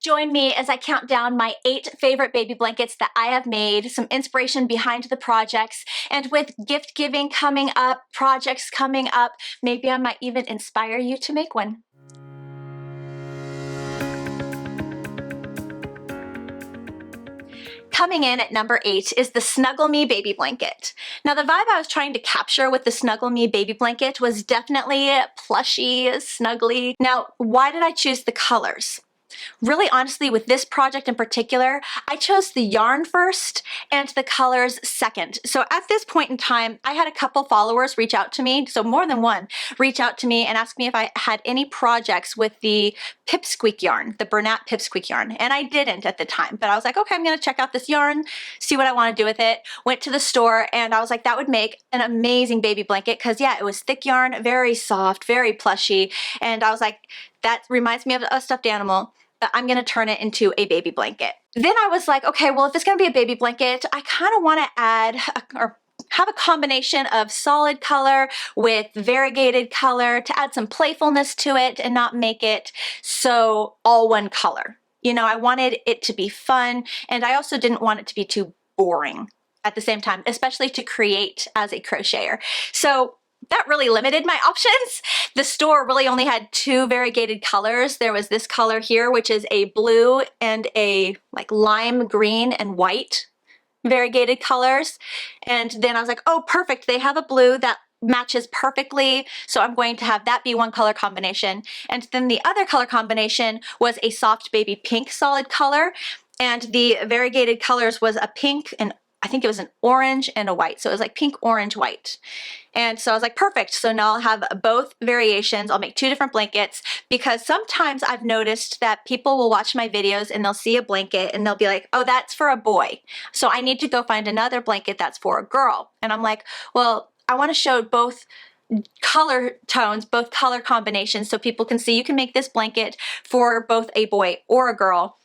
Join me as I count down my 8 favorite baby blankets that I have made, some inspiration behind the projects, and with gift giving coming up, projects coming up, maybe I might even inspire you to make one. Coming in at number 8 is the Snuggle Me baby blanket. Now the vibe I was trying to capture with the Snuggle Me baby blanket was definitely plushy, snuggly. Now why did I choose the colors? Really honestly, with this project in particular, I chose the yarn first and the colors second. So at this point in time, I had a couple followers reach out to me, so more than one, reach out to me and ask me if I had any projects with the Pipsqueak yarn, the Bernat Pipsqueak yarn. And I didn't at the time, but I was like, okay, I'm gonna check out this yarn, see what I wanna do with it. Went to the store and I was like, that would make an amazing baby blanket because yeah, it was thick yarn, very soft, very plushy. And I was like, that reminds me of a stuffed animal. I'm gonna turn it into a baby blanket. Then I was like, okay, well, if it's gonna be a baby blanket, I kind of wanna add or have a combination of solid color with variegated color to add some playfulness to it and not make it so all one color. You know, I wanted it to be fun and I also didn't want it to be too boring at the same time, especially to create as a crocheter. So that really limited my options. The store really only had 2 variegated colors. There was this color here, which is a blue and a like lime green and white variegated colors. And then I was like, oh, perfect. They have a blue that matches perfectly. So I'm going to have that be one color combination. And then the other color combination was a soft baby pink solid color. And the variegated colors was a pink and I think it was an orange and a white. So it was like pink, orange, white. And so I was like, perfect. So now I'll have both variations. I'll make 2 different blankets because sometimes I've noticed that people will watch my videos and they'll see a blanket and they'll be like, oh, that's for a boy. So I need to go find another blanket that's for a girl. And I'm like, well, I want to show both color tones, both color combinations so people can see you can make this blanket for both a boy or a girl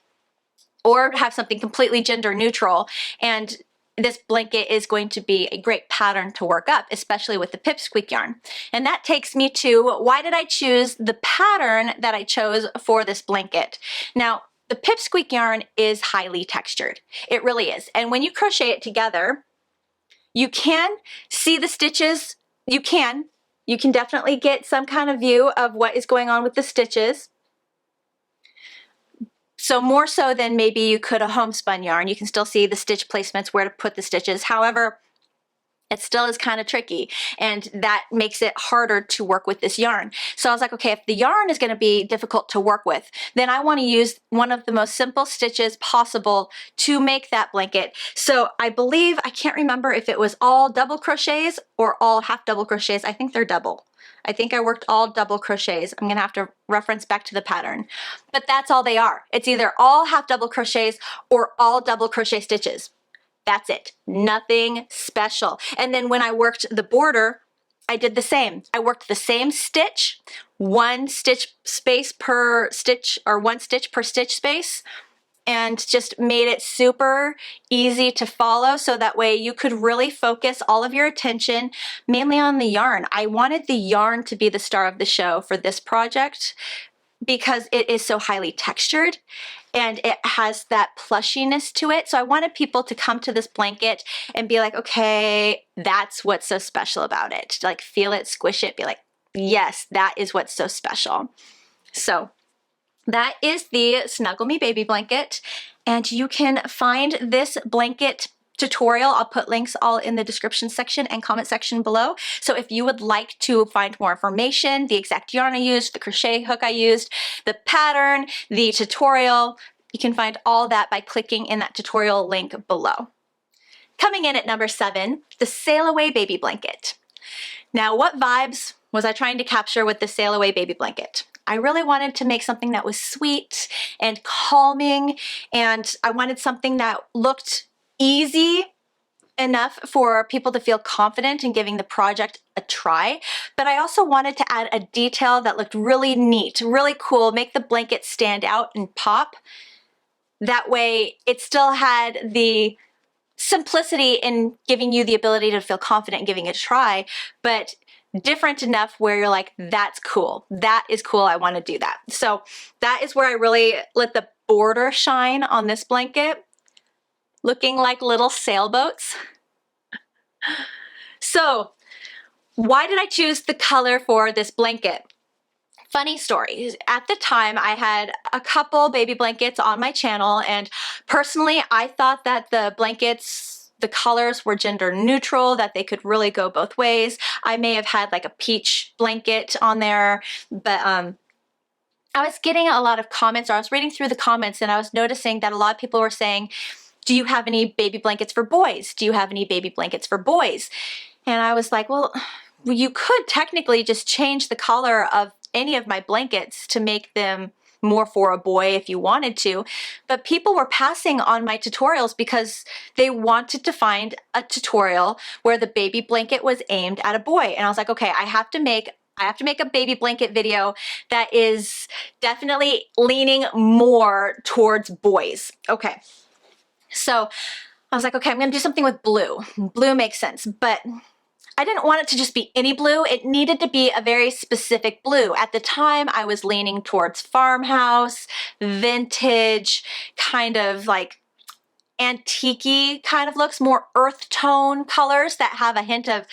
or have something completely gender neutral. And this blanket is going to be a great pattern to work up, especially with the Pipsqueak yarn. And that takes me to why did I choose the pattern that I chose for this blanket? Now, the Pipsqueak yarn is highly textured. It really is. And when you crochet it together, you can see the stitches. You can definitely get some kind of view of what is going on with the stitches. So more so than maybe you could a homespun yarn, you can still see the stitch placements, where to put the stitches. However, it still is kind of tricky and that makes it harder to work with this yarn. So I was like, okay, if the yarn is going to be difficult to work with, then I want to use one of the most simple stitches possible to make that blanket. So I believe, I can't remember if it was all double crochets or all half double crochets. I think they're double. I think I worked all double crochets. I'm gonna have to reference back to the pattern, but that's all they are. It's either all half double crochets or all double crochet stitches. That's it, nothing special. And then when I worked the border, I did the same. I worked the same stitch, 1 stitch space per stitch or 1 stitch per stitch space, and just made it super easy to follow so that way you could really focus all of your attention mainly on the yarn. I wanted the yarn to be the star of the show for this project because it is so highly textured and it has that plushiness to it. So I wanted people to come to this blanket and be like, okay, that's what's so special about it. Like feel it, squish it, be like, yes, that is what's so special. So that is the Snuggle Me baby blanket, and you can find this blanket tutorial. I'll put links all in the description section and comment section below. So if you would like to find more information, the exact yarn I used, the crochet hook I used, the pattern, the tutorial, you can find all that by clicking in that tutorial link below. Coming in at number 7, the Sail Away baby blanket. Now, what vibes was I trying to capture with the Sail Away baby blanket? I really wanted to make something that was sweet and calming, and I wanted something that looked easy enough for people to feel confident in giving the project a try, but I also wanted to add a detail that looked really neat, really cool, make the blanket stand out and pop. That way it still had the simplicity in giving you the ability to feel confident in giving it a try, but different enough where you're like, that's cool. That is cool. I want to do that. So that is where I really let the border shine on this blanket, looking like little sailboats. So why did I choose the color for this blanket? Funny story. At the time, I had a couple baby blankets on my channel, and personally, I thought that the blankets, the colors were gender neutral, that they could really go both ways. I may have had like a peach blanket on there, but I was getting a lot of comments, or I was reading through the comments, and I was noticing that a lot of people were saying, do you have any baby blankets for boys? Do you have any baby blankets for boys? And I was like, well, you could technically just change the color of any of my blankets to make them more for a boy if you wanted to, but people were passing on my tutorials because they wanted to find a tutorial where the baby blanket was aimed at a boy. And I was like, okay, I have to make a baby blanket video that is definitely leaning more towards boys. Okay, so I was like, okay, I'm gonna do something with blue. Blue makes sense, but I didn't want it to just be any blue. It needed to be a very specific blue. At the time, I was leaning towards farmhouse, vintage, kind of like antique-y kind of looks, more earth tone colors that have a hint of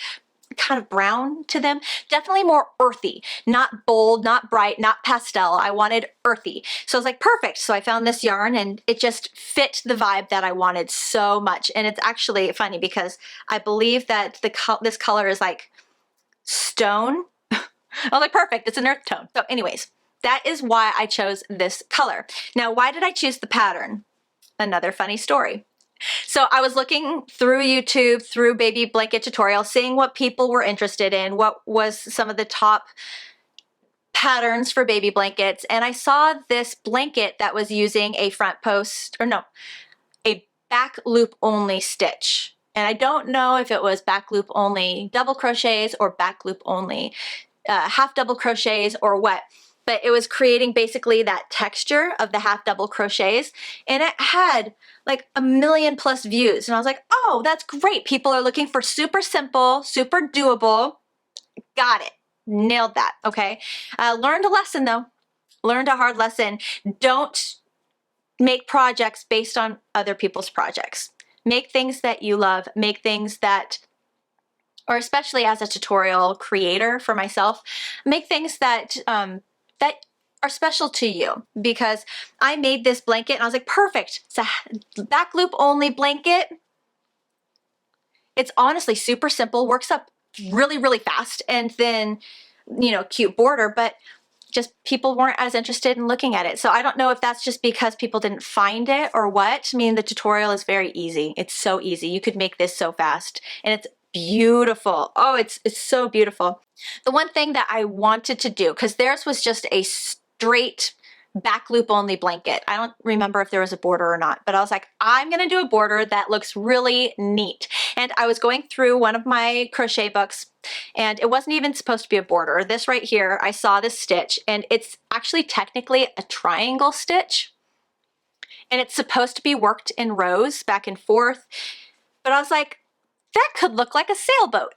kind of brown to them. Definitely more earthy, not bold, not bright, not pastel. I wanted earthy. So I was like, perfect. So I found this yarn and it just fit the vibe that I wanted so much. And it's actually funny because I believe that this color is like stone. I was like, perfect. It's an earth tone. So anyways, that is why I chose this color. Now, why did I choose the pattern? Another funny story. So I was looking through YouTube, through baby blanket tutorials, seeing what people were interested in, what was some of the top patterns for baby blankets, and I saw this blanket that was using a front post, or no, a back loop only stitch. And I don't know if it was back loop only double crochets or back loop only half double crochets or what, but it was creating basically that texture of the half double crochets, and it had like 1 million plus views. And I was like, oh, that's great. People are looking for super simple, super doable. Got it. Nailed that. Okay. Learned a lesson though. Learned a hard lesson. Don't make projects based on other people's projects. Make things that you love. Make things that, or especially as a tutorial creator for myself, make things that that are special to you, because I made this blanket and I was like, perfect. It's a back loop only blanket. It's honestly super simple, works up really, really fast, and then, you know, cute border, but just people weren't as interested in looking at it. So I don't know if that's just because people didn't find it or what. I mean, the tutorial is very easy. It's so easy. You could make this so fast, and it's beautiful. Oh, it's so beautiful. The one thing that I wanted to do, because theirs was just a straight back loop only blanket. I don't remember if there was a border or not, but I was like, I'm gonna do a border that looks really neat. And I was going through one of my crochet books, and it wasn't even supposed to be a border. This right here, I saw this stitch, and it's actually technically a triangle stitch, and it's supposed to be worked in rows back and forth. But I was like, that could look like a sailboat.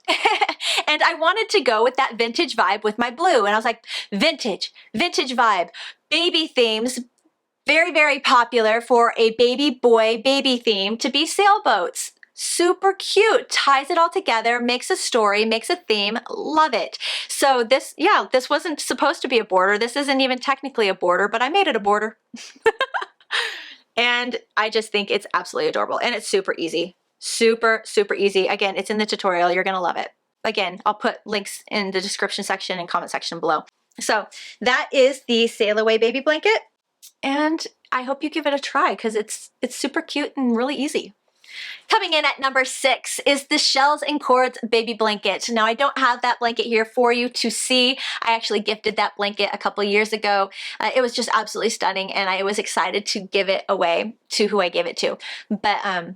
And I wanted to go with that vintage vibe with my blue. And I was like, vintage vibe, baby themes, very, very popular for a baby boy baby theme to be sailboats. Super cute, ties it all together, makes a story, makes a theme, love it. So this, yeah, this wasn't supposed to be a border. This isn't even technically a border, but I made it a border. And I just think it's absolutely adorable, and it's super easy. Super, super easy. Again, it's in the tutorial. You're gonna love it. Again, I'll put links in the description section and comment section below. So that is the Sail Away baby blanket, and I hope you give it a try because it's super cute and really easy. Coming in at number 6 is the Shells and Chords baby blanket. Now, I don't have that blanket here for you to see. I actually gifted that blanket a couple years ago. It was just absolutely stunning, and I was excited to give it away to who I gave it to. But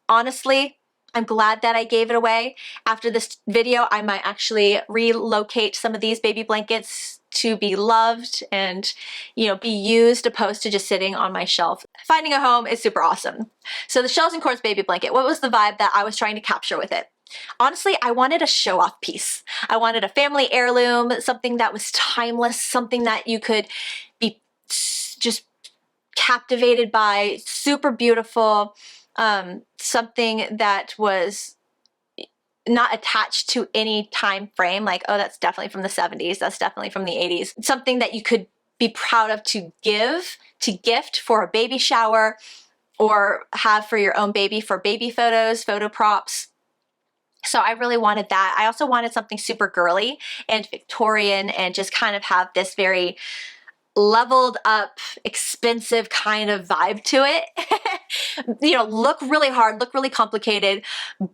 honestly, I'm glad that I gave it away. After this video, I might actually relocate some of these baby blankets to be loved and, you know, be used opposed to just sitting on my shelf. Finding a home is super awesome. So the Shells and Chords baby blanket, what was the vibe that I was trying to capture with it? Honestly, I wanted a show-off piece. I wanted a family heirloom, something that was timeless, something that you could be just captivated by, super beautiful, something that was not attached to any time frame, like, oh, that's definitely from the 70s, that's definitely from the 80s. Something that you could be proud of to give, to gift for a baby shower, or have for your own baby for baby photos, photo props. So I really wanted that. I also wanted something super girly and Victorian and just kind of have this very leveled up, expensive kind of vibe to it. You know, look really hard, look really complicated,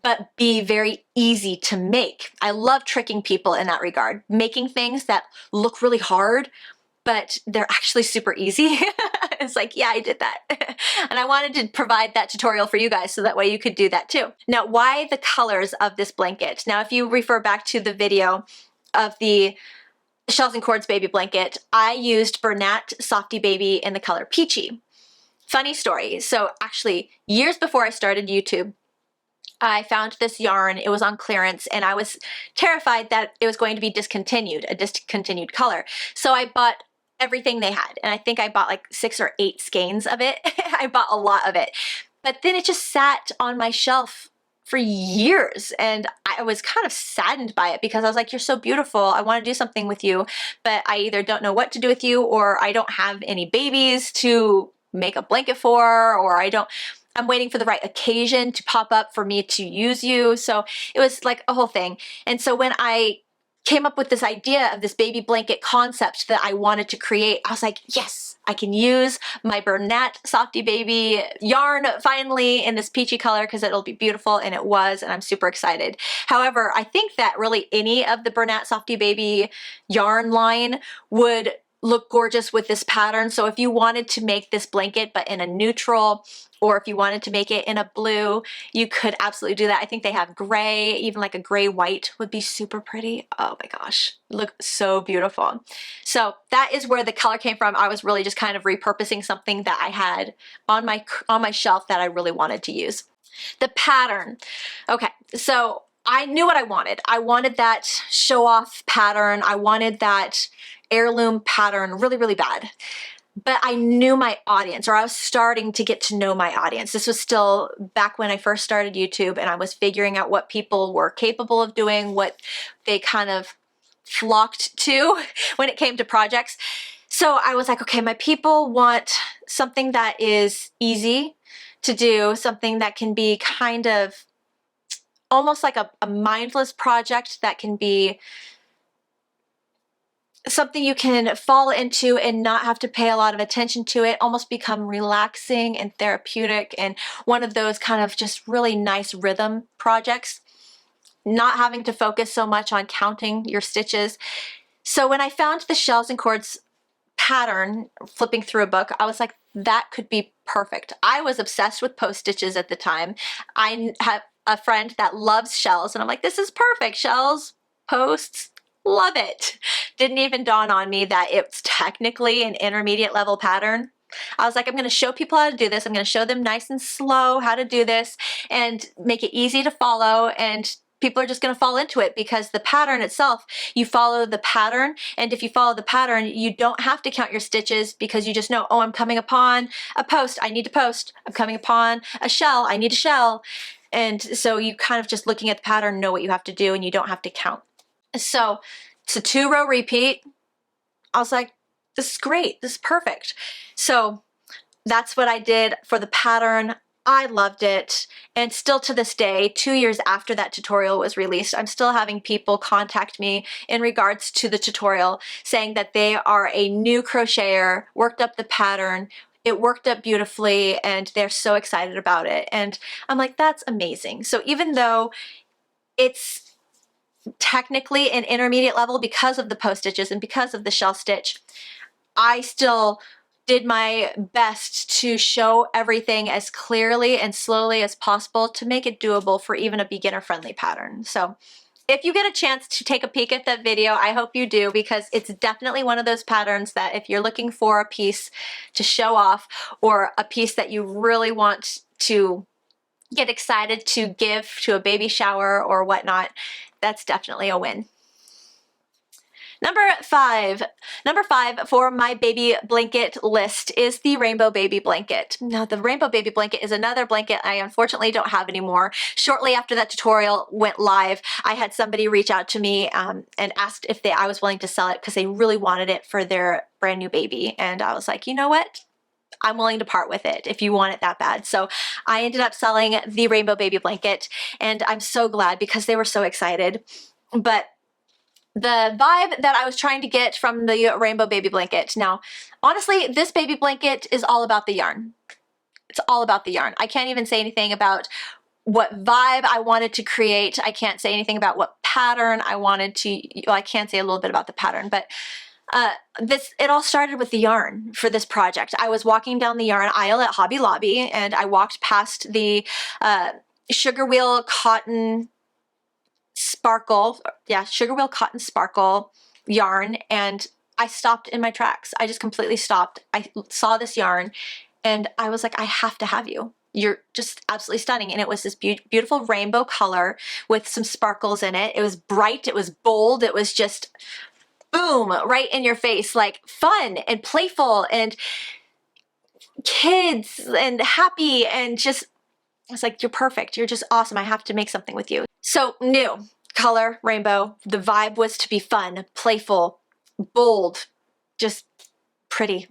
but be very easy to make. I love tricking people in that regard, making things that look really hard, but they're actually super easy. It's like, yeah, I did that. And I wanted to provide that tutorial for you guys so that way you could do that too. Now, why the colors of this blanket? Now, if you refer back to the video of the Shells and Chords baby blanket, I used Bernat Softee Baby in the color Peachy. Funny story. So actually, years before I started YouTube, I found this yarn. It was on clearance and I was terrified that it was going to be discontinued, a discontinued color. So I bought everything they had. And I think I bought like 6 or 8 skeins of it. I bought a lot of it. But then it just sat on my shelf for years and I was kind of saddened by it because I was like, you're so beautiful. I want to do something with you, but I either don't know what to do with you or I don't have any babies to make a blanket for, or I'm waiting for the right occasion to pop up for me to use you. So it was like a whole thing. And so when I came up with this idea of this baby blanket concept that I wanted to create, I was like, yes, I can use my Bernat Softee Baby yarn finally in this peachy color because it'll be beautiful, and it was, and I'm super excited. However, I think that really any of the Bernat Softee Baby yarn line would look gorgeous with this pattern. So if you wanted to make this blanket but in a neutral, or if you wanted to make it in a blue, you could absolutely do that. I think they have gray, even like a gray white would be super pretty. Oh my gosh, look so beautiful. So that is where the color came from. I was really just kind of repurposing something that I had on my shelf that I really wanted to use. The pattern. Okay, so I knew what I wanted. I wanted that show off pattern. I wanted that heirloom pattern really, really bad. But I knew my audience, or I was starting to get to know my audience. This was still back when I first started YouTube and I was figuring out what people were capable of doing, what they kind of flocked to when it came to projects. So I was like, okay, my people want something that is easy to do, something that can be kind of almost like a mindless project that can be something you can fall into and not have to pay a lot of attention to it, almost become relaxing and therapeutic, and one of those kind of just really nice rhythm projects, not having to focus so much on counting your stitches. So when I found the Shells and Chords pattern, flipping through a book, I was like, that could be perfect. I was obsessed with post stitches at the time. I have a friend that loves shells and I'm like, this is perfect. Shells, posts, love it. Didn't even dawn on me that it's technically an intermediate level pattern. I was like, I'm going to show people how to do this. I'm going to show them nice and slow how to do this and make it easy to follow, and people are just going to fall into it because the pattern itself, you follow the pattern, and if you follow the pattern, you don't have to count your stitches because you just know, oh, I'm coming upon a post, I need to post. I'm coming upon a shell, I need a shell. And so you kind of just looking at the pattern know what you have to do and you don't have to count. So it's a 2-row repeat. I was like, this is great, this is perfect. So that's what I did for the pattern. I loved it, and still to this day, 2 years after that tutorial was released, I'm still having people contact me in regards to the tutorial saying that they are a new crocheter, worked up the pattern, it worked up beautifully, and they're so excited about it. And I'm like, that's amazing. So even though it's technically an intermediate level because of the post stitches and because of the shell stitch, I still did my best to show everything as clearly and slowly as possible to make it doable for even a beginner-friendly pattern. So if you get a chance to take a peek at that video, I hope you do, because it's definitely one of those patterns that if you're looking for a piece to show off or a piece that you really want to get excited to give to a baby shower or whatnot, that's definitely a win. Number five for my baby blanket list is the rainbow baby blanket. Now the rainbow baby blanket is another blanket I unfortunately don't have anymore. Shortly after that tutorial went live, I had somebody reach out to me and asked if I was willing to sell it because they really wanted it for their brand new baby. And I was like, you know what? I'm willing to part with it if you want it that bad. So I ended up selling the rainbow baby blanket, and I'm so glad because they were so excited. But the vibe that I was trying to get from the rainbow baby blanket. Now, honestly, this baby blanket is all about the yarn. It's all about the yarn. I can't even say anything about what vibe I wanted to create. I can't say anything about what pattern I wanted to, well, I can say a little bit about the pattern, but it all started with the yarn for this project. I was walking down the yarn aisle at Hobby Lobby, and I walked past the Sugarwheel cotton sparkle, Sugarwheel cotton sparkle yarn, and I stopped in my tracks. I just completely stopped. I saw this yarn and I was like, I have to have you. You're just absolutely stunning. And it was this beautiful rainbow color with some sparkles in it. It was bright, it was bold, it was just boom, right in your face, like fun and playful and kids and happy, and just, it's like, you're perfect. You're just awesome. I have to make something with you. So new color, rainbow. The vibe was to be fun, playful, bold, just pretty,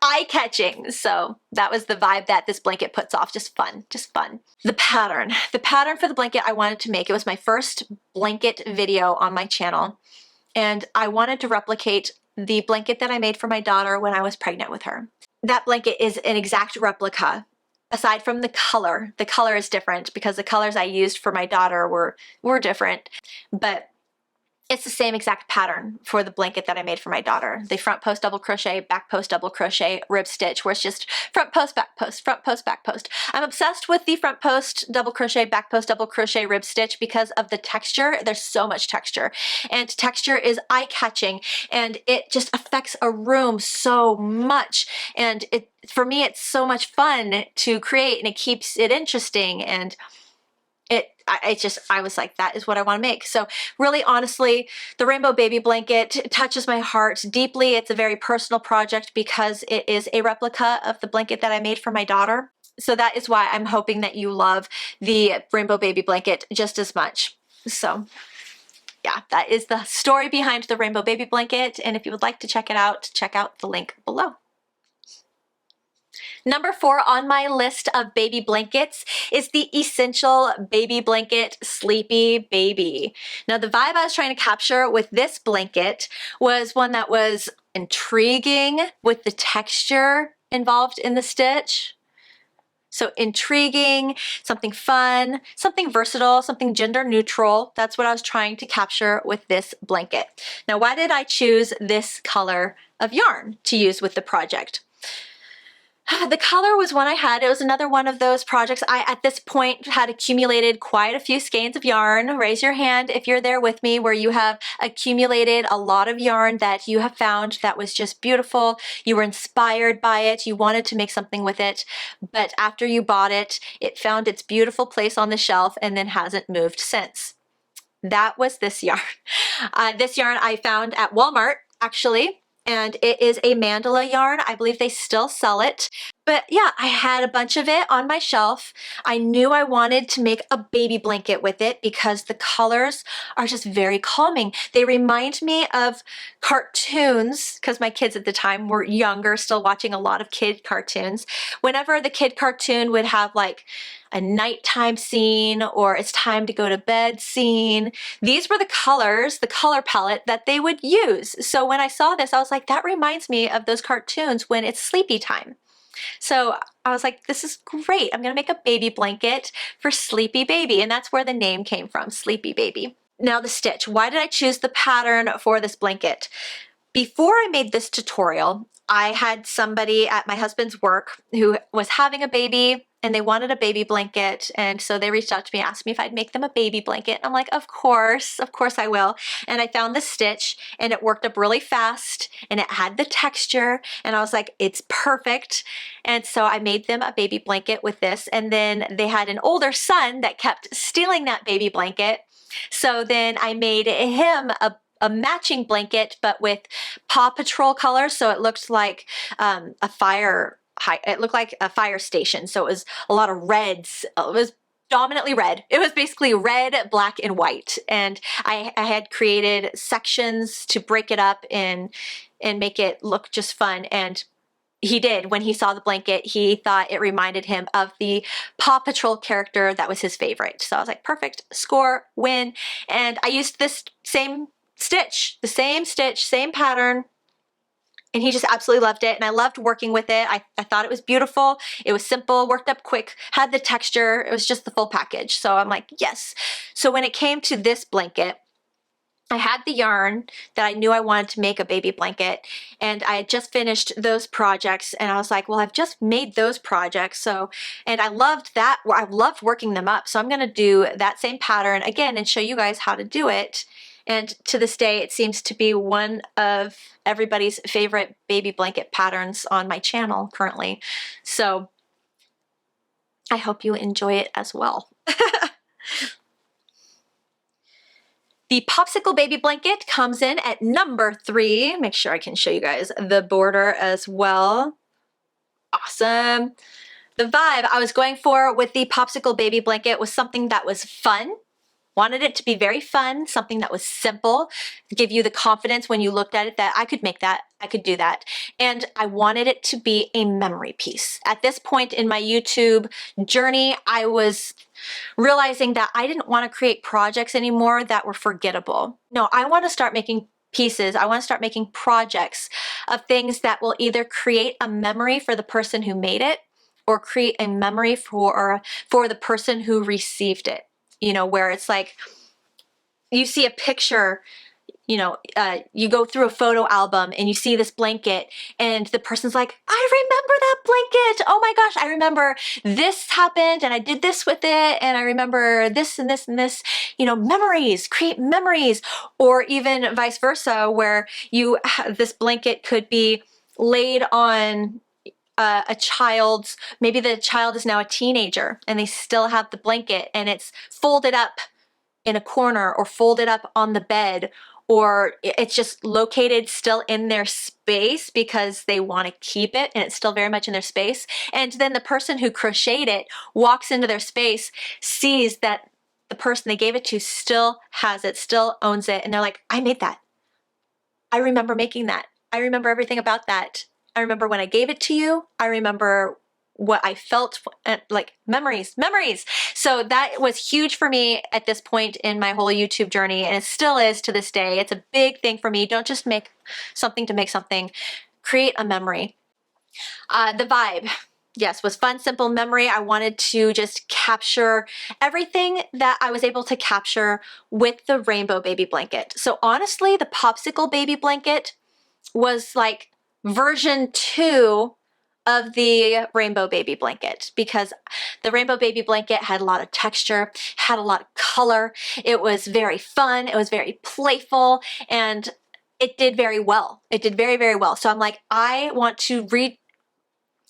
eye-catching. So that was the vibe that this blanket puts off. Just fun, just fun. The pattern for the blanket I wanted to make. It was my first blanket video on my channel, and I wanted to replicate the blanket that I made for my daughter when I was pregnant with her. That blanket is an exact replica. Aside from the color is different because the colors I used for my daughter were different, but it's the same exact pattern for the blanket that I made for my daughter. The front post double crochet, back post double crochet, rib stitch, where it's just front post, back post, front post, back post. I'm obsessed with the front post double crochet, back post double crochet, rib stitch because of the texture. There's so much texture, and texture is eye-catching, and it just affects a room so much. And for me, it's so much fun to create, and it keeps it interesting, and I was like, that is what I want to make. So really, honestly, the rainbow baby blanket touches my heart deeply. It's a very personal project because it is a replica of the blanket that I made for my daughter. So that is why I'm hoping that you love the rainbow baby blanket just as much. So yeah, that is the story behind the rainbow baby blanket. And if you would like to check it out, check out the link below. Number 4 on my list of baby blankets is the Essential Baby Blanket Sleepy Baby. Now, the vibe I was trying to capture with this blanket was one that was intriguing with the texture involved in the stitch. So intriguing, something fun, something versatile, something gender neutral. That's what I was trying to capture with this blanket. Now, why did I choose this color of yarn to use with the project? The color was one I had. It was another one of those projects. I, at this point, had accumulated quite a few skeins of yarn. Raise your hand if you're there with me, where you have accumulated a lot of yarn that you have found that was just beautiful. You were inspired by it. You wanted to make something with it. But after you bought it, it found its beautiful place on the shelf and then hasn't moved since. That was this yarn. This yarn I found at Walmart, actually. And it is a Mandala yarn. I believe they still sell it. But yeah, I had a bunch of it on my shelf. I knew I wanted to make a baby blanket with it because the colors are just very calming. They remind me of cartoons, because my kids at the time were younger, still watching a lot of kid cartoons. Whenever the kid cartoon would have like a nighttime scene or it's time to go to bed scene, these were the colors, the color palette that they would use. So when I saw this, I was like, that reminds me of those cartoons when it's sleepy time. So I was like, this is great. I'm gonna make a baby blanket for Sleepy Baby, and that's where the name came from, Sleepy Baby. Now the stitch. Why did I choose the pattern for this blanket? Before I made this tutorial, I had somebody at my husband's work who was having a baby and they wanted a baby blanket, and so they reached out to me, asked me if I'd make them a baby blanket. And I'm like, of course I will. And I found the stitch and it worked up really fast and it had the texture, and I was like, it's perfect. And so I made them a baby blanket with this, and then they had an older son that kept stealing that baby blanket. So then I made him a matching blanket, but with Paw Patrol colors. So it looked like it looked like a fire station. So it was a lot of reds. It was dominantly red. It was basically red, black, and white. And I had created sections to break it up and make it look just fun. And he did. When he saw the blanket, he thought it reminded him of the Paw Patrol character that was his favorite. So I was like, perfect, score, win. And I used this same stitch, same pattern, and he just absolutely loved it. And I loved working with it. I thought it was beautiful. It was simple, worked up quick, had the texture. It was just the full package. So I'm like, yes. So when it came to this blanket, I had the yarn that I knew I wanted to make a baby blanket, and I had just finished those projects, and I was like, well, I've just made those projects, and I loved that. I loved working them up, so I'm going to do that same pattern again and show you guys how to do it. And to this day, it seems to be one of everybody's favorite baby blanket patterns on my channel currently. So I hope you enjoy it as well. The Popsicle baby blanket comes in at number 3. Make sure I can show you guys the border as well. Awesome. The vibe I was going for with the Popsicle baby blanket was something that was fun. Wanted it to be very fun, something that was simple, give you the confidence when you looked at it that I could make that, I could do that. And I wanted it to be a memory piece. At this point in my YouTube journey, I was realizing that I didn't want to create projects anymore that were forgettable. No, I want to start making pieces. I want to start making projects of things that will either create a memory for the person who made it or create a memory for the person who received it. You know, where it's like you see a picture, you know, you go through a photo album and you see this blanket and the person's like, I remember that blanket. Oh my gosh, I remember this happened and I did this with it and I remember this and this and this, you know, memories, create memories. Or even vice versa, where this blanket could be laid on a child's, maybe the child is now a teenager and they still have the blanket and it's folded up in a corner or folded up on the bed, or it's just located still in their space because they want to keep it and it's still very much in their space. And then the person who crocheted it walks into their space, sees that the person they gave it to still has it, still owns it, and they're like, I made that. I remember making that. I remember everything about that. I remember when I gave it to you. I remember what I felt, like memories. So that was huge for me at this point in my whole YouTube journey, and it still is to this day. It's a big thing for me. Don't just make something to make something. Create a memory. The vibe, yes, was fun, simple memory. I wanted to just capture everything that I was able to capture with the rainbow baby blanket. So honestly, the Popsicle baby blanket was like version 2 of the rainbow baby blanket, because the rainbow baby blanket had a lot of texture, had a lot of color. It was very fun. It was very playful, and it did very well. It did very, very well. So I'm like, I want to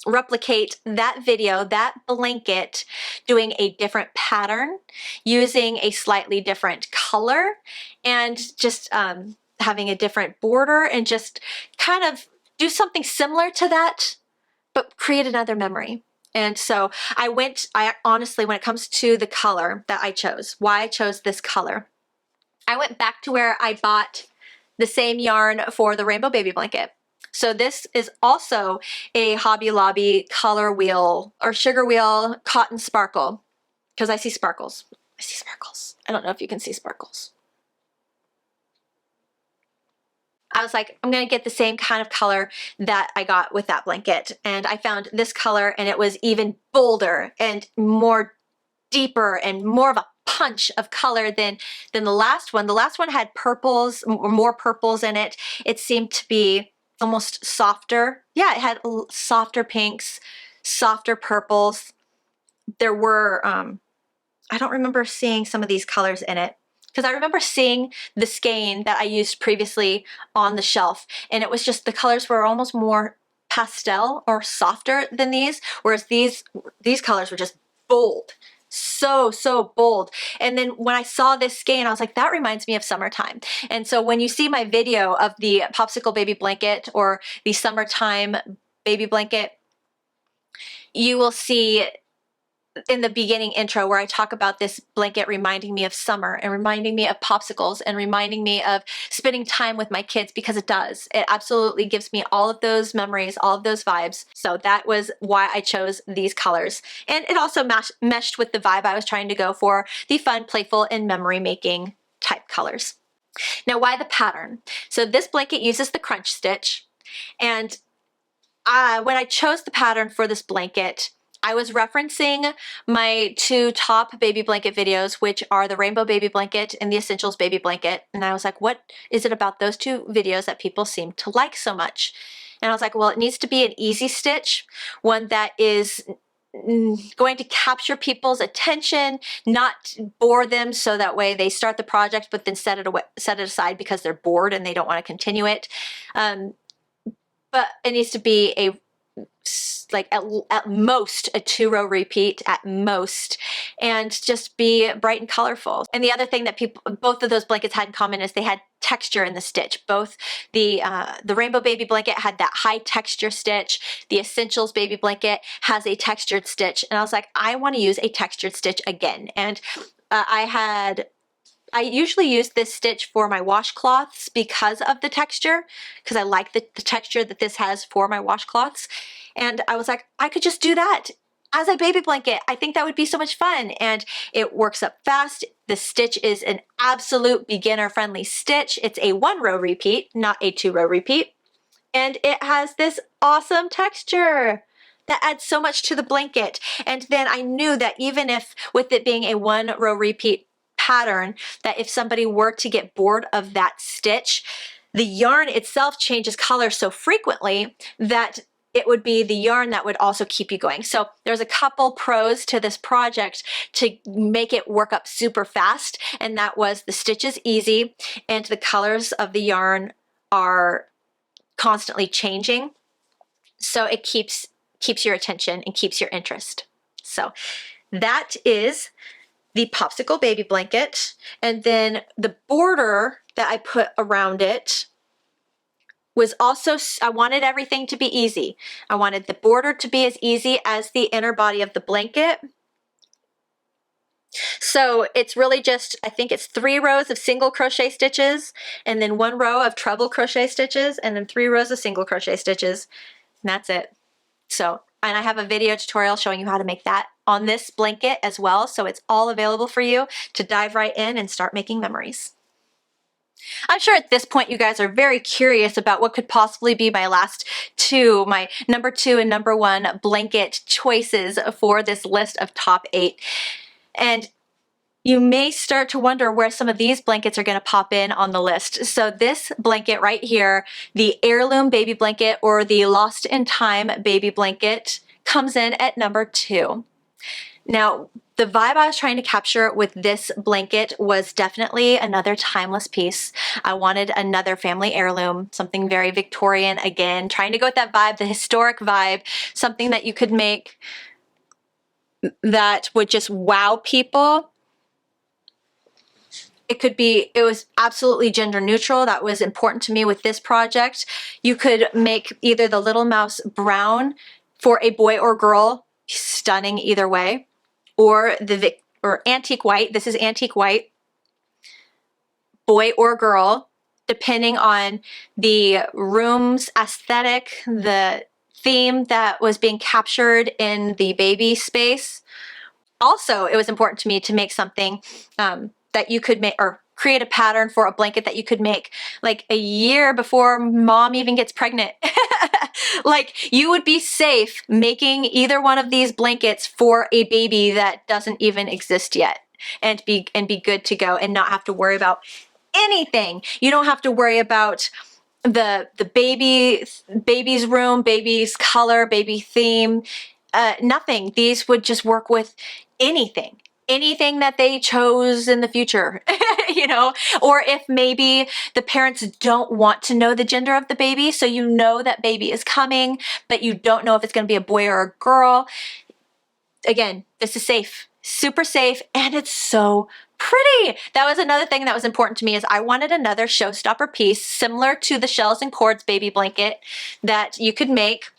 replicate that video, that blanket, doing a different pattern, using a slightly different color, and just having a different border, and just kind of do something similar to that, but create another memory. And so I honestly, when it comes to the color that I chose, why I chose this color, I went back to where I bought the same yarn for the rainbow baby blanket. So this is also a Hobby Lobby color wheel or sugar wheel cotton sparkle, because I see sparkles. I see sparkles. I don't know if you can see sparkles. I was like, I'm going to get the same kind of color that I got with that blanket. And I found this color, and it was even bolder and more deeper and more of a punch of color than the last one. The last one had purples, or more purples in it. It seemed to be almost softer. Yeah, it had softer pinks, softer purples. There were, I don't remember seeing some of these colors in it, because I remember seeing the skein that I used previously on the shelf, and it was just, the colors were almost more pastel or softer than these, whereas these colors were just bold. so bold. And then when I saw this skein, I was like, that reminds me of summertime. And so when you see my video of the Popsicle baby blanket or the summertime baby blanket, you will see in the beginning intro where I talk about this blanket reminding me of summer and reminding me of popsicles and reminding me of spending time with my kids, because it does. It absolutely gives me all of those memories, all of those vibes. So that was why I chose these colors. And it also meshed with the vibe I was trying to go for, the fun, playful, and memory making type colors. Now, why the pattern? So this blanket uses the crunch stitch, and when I chose the pattern for this blanket, I was referencing my two top baby blanket videos, which are the Rainbow Baby Blanket and the Essentials Baby Blanket. And I was like, what is it about those two videos that people seem to like so much? And I was like, well, it needs to be an easy stitch, one that is going to capture people's attention, not bore them so that way they start the project but then set it aside because they're bored and they don't want to continue it. But it needs to be at most a 2-row repeat at most, and just be bright and colorful. And the other thing that both of those blankets had in common is they had texture in the stitch. Both the Rainbow Baby Blanket had that high texture stitch. The Essentials Baby Blanket has a textured stitch. And I was like, I want to use a textured stitch again. And I usually use this stitch for my washcloths because of the texture, because I like the texture that this has for my washcloths. And I was like, I could just do that as a baby blanket. I think that would be so much fun. And it works up fast. The stitch is an absolute beginner-friendly stitch. It's a 1-row repeat, not a 2-row repeat. And it has this awesome texture that adds so much to the blanket. And then I knew that even if, with it being a 1-row repeat pattern, that if somebody were to get bored of that stitch, the yarn itself changes color so frequently that it would be the yarn that would also keep you going. So there's a couple pros to this project to make it work up super fast, and that was the stitch is easy and the colors of the yarn are constantly changing, so it keeps your attention and keeps your interest. So that is the Popsicle baby blanket. And then the border that I put around it was also, I wanted everything to be easy. I wanted the border to be as easy as the inner body of the blanket. So it's really just, I think it's 3 rows of single crochet stitches, and then 1 row of treble crochet stitches, and then 3 rows of single crochet stitches. And that's it. So, and I have a video tutorial showing you how to make that on this blanket as well. So it's all available for you to dive right in and start making memories. I'm sure at this point you guys are very curious about what could possibly be my last two, my number 2 and number 1 blanket choices for this list of top 8. And you may start to wonder where some of these blankets are going to pop in on the list. So this blanket right here, the Heirloom baby blanket or the Lost in Time baby blanket, comes in at number 2. Now, the vibe I was trying to capture with this blanket was definitely another timeless piece. I wanted another family heirloom, something very Victorian again, trying to go with that vibe, the historic vibe, something that you could make that would just wow people. It was absolutely gender neutral. That was important to me with this project. You could make either the Little Mouse brown for a boy or girl, stunning either way, or antique white. This is antique white, boy or girl, depending on the room's aesthetic, the theme that was being captured in the baby space. Also, it was important to me to make something that you could make, or create a pattern for a blanket that you could make like a year before mom even gets pregnant. Like, you would be safe making either one of these blankets for a baby that doesn't even exist yet, and be good to go and not have to worry about anything. You don't have to worry about the baby's room, baby's color, baby theme, nothing. These would just work with anything that they chose in the future, you know, or if maybe the parents don't want to know the gender of the baby, so you know that baby is coming, but you don't know if it's going to be a boy or a girl. Again, this is safe, super safe, and it's so pretty. That was another thing that was important to me, is I wanted another showstopper piece similar to the Shells and Chords baby blanket that you could make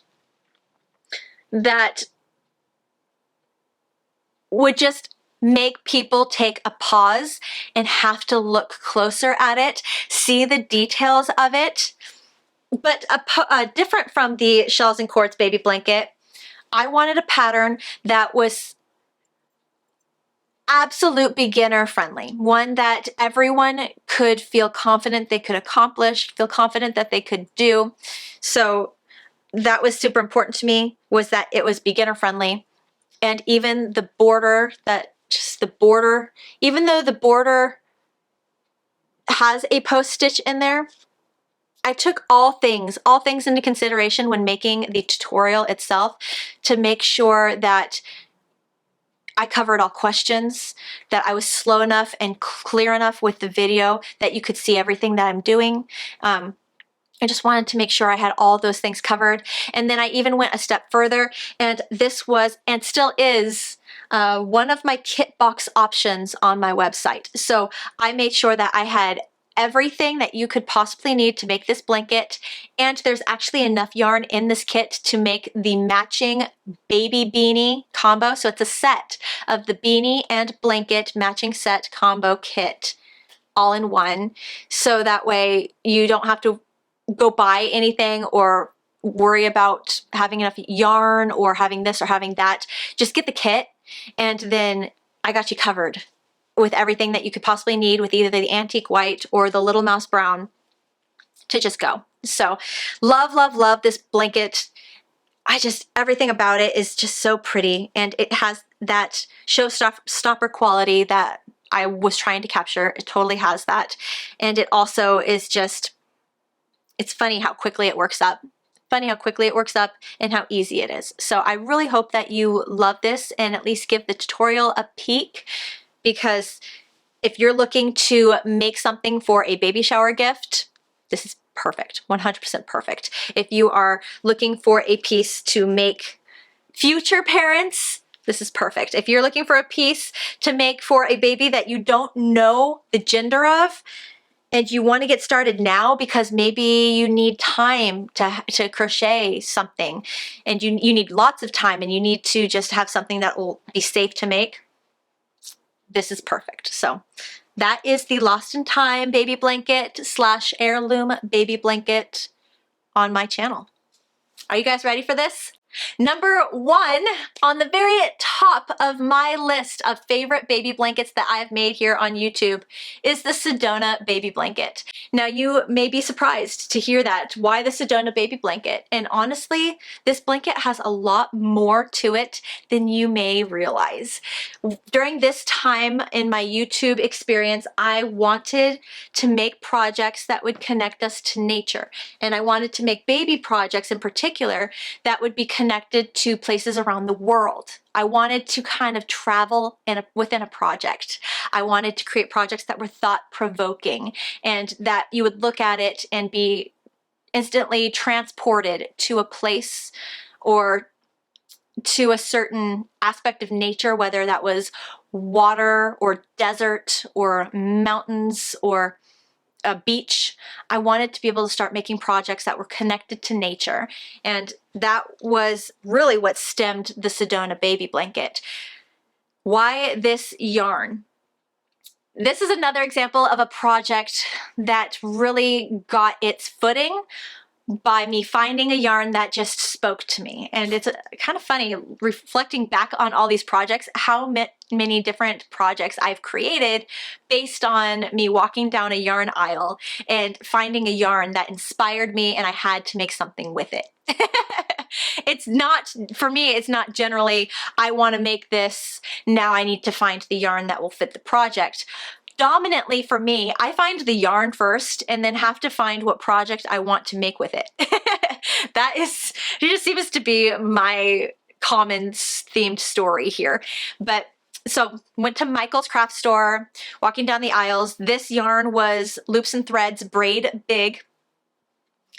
that would just make people take a pause and have to look closer at it, see the details of it. But different from the Shells and Chords baby blanket, I wanted a pattern that was absolute beginner friendly, one that everyone could feel confident they could accomplish, feel confident that they could do. So that was super important to me, was that it was beginner friendly. And even the border, even though the border has a post stitch in there, I took all things into consideration when making the tutorial itself to make sure that I covered all questions, that I was slow enough and clear enough with the video that you could see everything that I'm doing. I just wanted to make sure I had all those things covered. And then I even went a step further, and this was, and still is, one of my kit box options on my website. So I made sure that I had everything that you could possibly need to make this blanket, and there's actually enough yarn in this kit to make the matching baby beanie combo. So it's a set of the beanie and blanket matching set combo kit all in one, so that way you don't have to go buy anything or worry about having enough yarn or having this or having that. Just get the kit, and then I got you covered with everything that you could possibly need, with either the antique white or the little mouse brown to just go. So love, love, love this blanket. Everything about it is just so pretty, and it has that showstopper quality that I was trying to capture. It totally has that. And it also is just, it's funny how quickly it works up. Funny how quickly it works up and how easy it is. So I really hope that you love this and at least give the tutorial a peek, because if you're looking to make something for a baby shower gift, this is perfect, 100% perfect. If you are looking for a piece to make future parents, this is perfect. If you're looking for a piece to make for a baby that you don't know the gender of, and you want to get started now because maybe you need time to crochet something, and you need lots of time, and you need to just have something that will be safe to make, this is perfect. So that is the Lost in Time baby blanket / heirloom baby blanket on my channel. Are you guys ready for this? Number 1 on the very top of my list of favorite baby blankets that I've made here on YouTube is the Sedona baby blanket. Now you may be surprised to hear that. Why the Sedona baby blanket? And honestly, this blanket has a lot more to it than you may realize. During this time in my YouTube experience, I wanted to make projects that would connect us to nature. And I wanted to make baby projects in particular that would be connected to places around the world. I wanted to kind of travel within a project. I wanted to create projects that were thought-provoking, and that you would look at it and be instantly transported to a place or to a certain aspect of nature, whether that was water or desert or mountains or a beach. I wanted to be able to start making projects that were connected to nature, and that was really what stemmed the Sedona baby blanket. Why this yarn? This is another example of a project that really got its footing by me finding a yarn that just spoke to me. And it's kind of funny reflecting back on all these projects, how many different projects I've created based on me walking down a yarn aisle and finding a yarn that inspired me, and I had to make something with it. It's not, for me, it's not generally, I want to make this, now I need to find the yarn that will fit the project. Dominantly for me, I find the yarn first and then have to find what project I want to make with it. It just seems to be my common themed story here. But so went to Michael's craft store, walking down the aisles. This yarn was Loops and Threads Braid Big.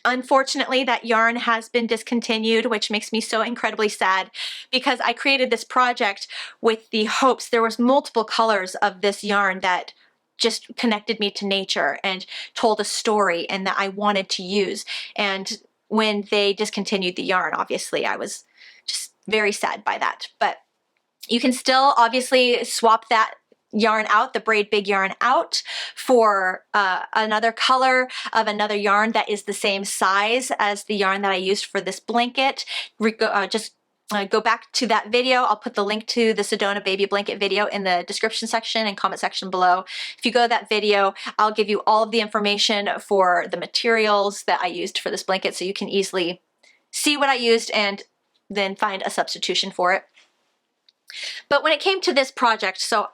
Unfortunately, that yarn has been discontinued, which makes me so incredibly sad because I created this project with the hopes there was multiple colors of this yarn that just connected me to nature and told a story and that I wanted to use. And when they discontinued the yarn, obviously I was just very sad by that. But you can still obviously swap that yarn out, the braid big yarn out, for another color of another yarn that is the same size as the yarn that I used for this blanket. Go back to that video. I'll put the link to the Sedona baby blanket video in the description section and comment section below. If you go to that video, I'll give you all of the information for the materials that I used for this blanket so you can easily see what I used and then find a substitution for it. But when it came to this project, so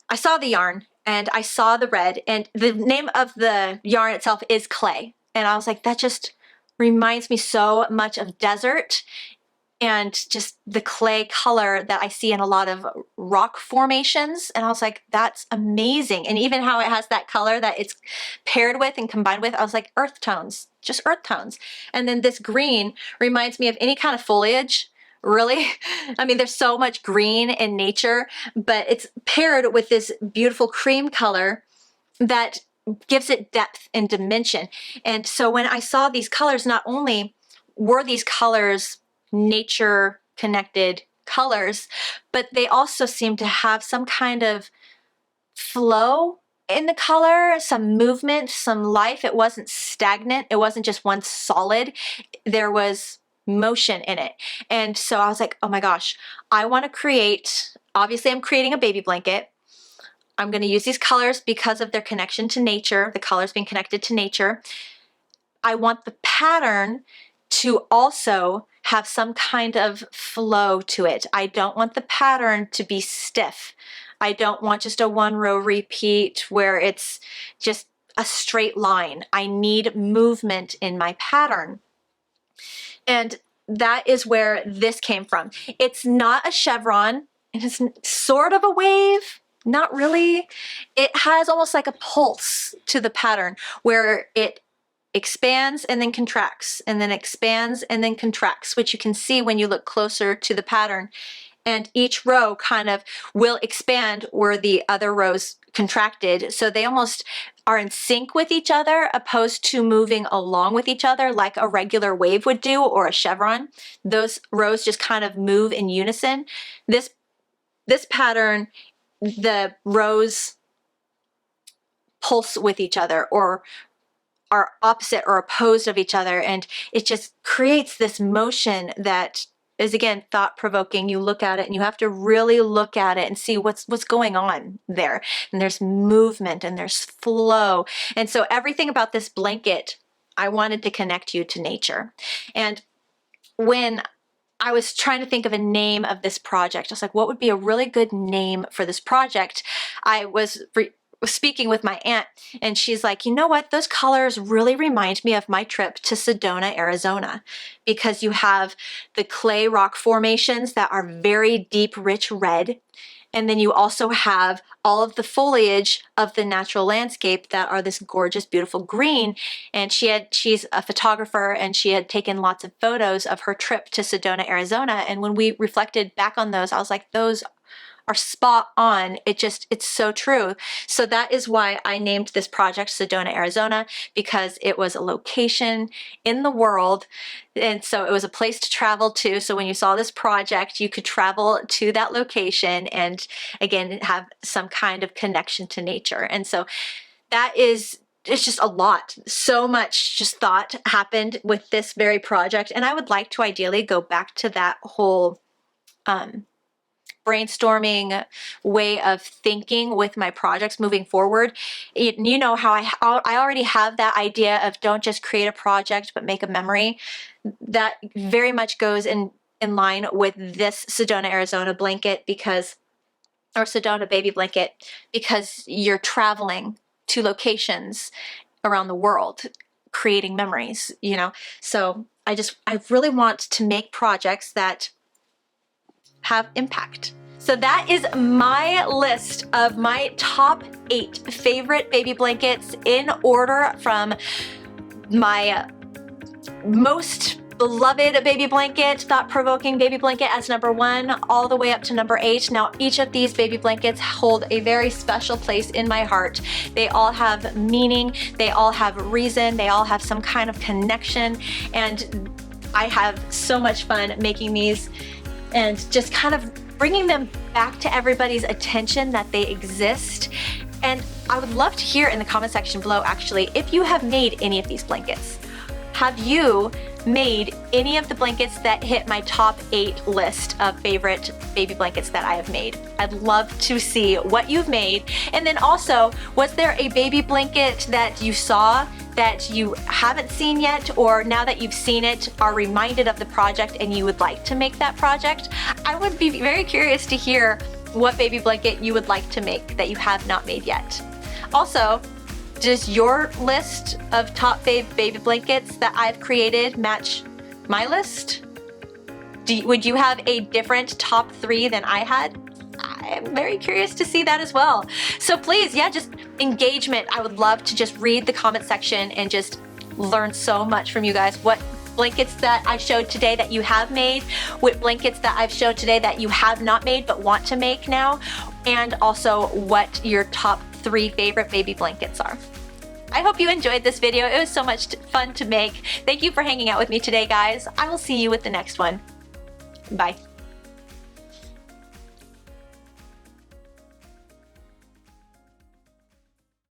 I saw the yarn and I saw the red, and the name of the yarn itself is Clay. And I was like, that just reminds me so much of desert and just the clay color that I see in a lot of rock formations. And I was like, that's amazing. And even how it has that color that it's paired with and combined with, I was like, earth tones, just earth tones. And then this green reminds me of any kind of foliage. Really? I mean, there's so much green in nature, but it's paired with this beautiful cream color that gives it depth and dimension. And so when I saw these colors, not only were these colors nature connected colors, but they also seem to have some kind of flow in the color, some movement, some life. It wasn't stagnant. It wasn't just one solid. There was motion in it. And so I was like, oh my gosh, I want to create, obviously I'm creating a baby blanket. I'm going to use these colors because of their connection to nature, the colors being connected to nature. I want the pattern to also have some kind of flow to it. I don't want the pattern to be stiff. I don't want just a one row repeat where it's just a straight line. I need movement in my pattern. And that is where this came from. It's not a chevron. It's sort of a wave, not really. It has almost like a pulse to the pattern where it expands and then contracts and then expands and then contracts, which you can see when you look closer to the pattern. And each row kind of will expand where the other rows contracted. So they almost are in sync with each other opposed to moving along with each other like a regular wave would do or a chevron. Those rows just kind of move in unison. This pattern, the rows pulse with each other or are opposite or opposed of each other, and it just creates this motion that is, again, thought-provoking. You look at it and you have to really look at it and see what's going on there. And there's movement and there's flow. And so everything about this blanket, I wanted to connect you to nature. And when I was trying to think of a name of this project, I was like, what would be a really good name for this project? I was speaking with my aunt and she's like, you know what, those colors really remind me of my trip to Sedona, Arizona, because you have the clay rock formations that are very deep, rich red. And then you also have all of the foliage of the natural landscape that are this gorgeous, beautiful green. And she's a photographer and she had taken lots of photos of her trip to Sedona, Arizona. And when we reflected back on those, I was like, those are spot on. It's so true. So that is why I named this project Sedona, Arizona, because it was a location in the world. And so it was a place to travel to. So when you saw this project, you could travel to that location and again, have some kind of connection to nature. And so that is, it's just a lot. So much just thought happened with this very project. And I would like to ideally go back to that whole, brainstorming way of thinking with my projects moving forward. You know how I already have that idea of don't just create a project but make a memory. That very much goes in line with this Sedona, Arizona blanket or Sedona baby blanket, because you're traveling to locations around the world creating memories, you know. So I really want to make projects that have impact. So that is my list of my top 8 favorite baby blankets in order from my most beloved baby blanket, thought-provoking baby blanket as number 1, all the way up to number 8. Now, each of these baby blankets hold a very special place in my heart. They all have meaning, they all have reason, they all have some kind of connection, and I have so much fun making these and just kind of bringing them back to everybody's attention that they exist. And I would love to hear in the comment section below, actually, if you have made any of these blankets. Have you made any of the blankets that hit my top 8 list of favorite baby blankets that I have made? I'd love to see what you've made. And then also, was there a baby blanket that you saw that you haven't seen yet, or now that you've seen it are reminded of the project and you would like to make that project? I would be very curious to hear what baby blanket you would like to make that you have not made yet. Also, does your list of top fave baby blankets that I've created match my list? Would you have a different top 3 than I had? I'm very curious to see that as well. So please, yeah, just engagement. I would love to just read the comment section and just learn so much from you guys. What blankets that I showed today that you have made, what blankets that I've showed today that you have not made but want to make now, and also what your top 3 favorite baby blankets are. I hope you enjoyed this video. It was so much fun to make. Thank you for hanging out with me today, guys. I will see you with the next one. Bye.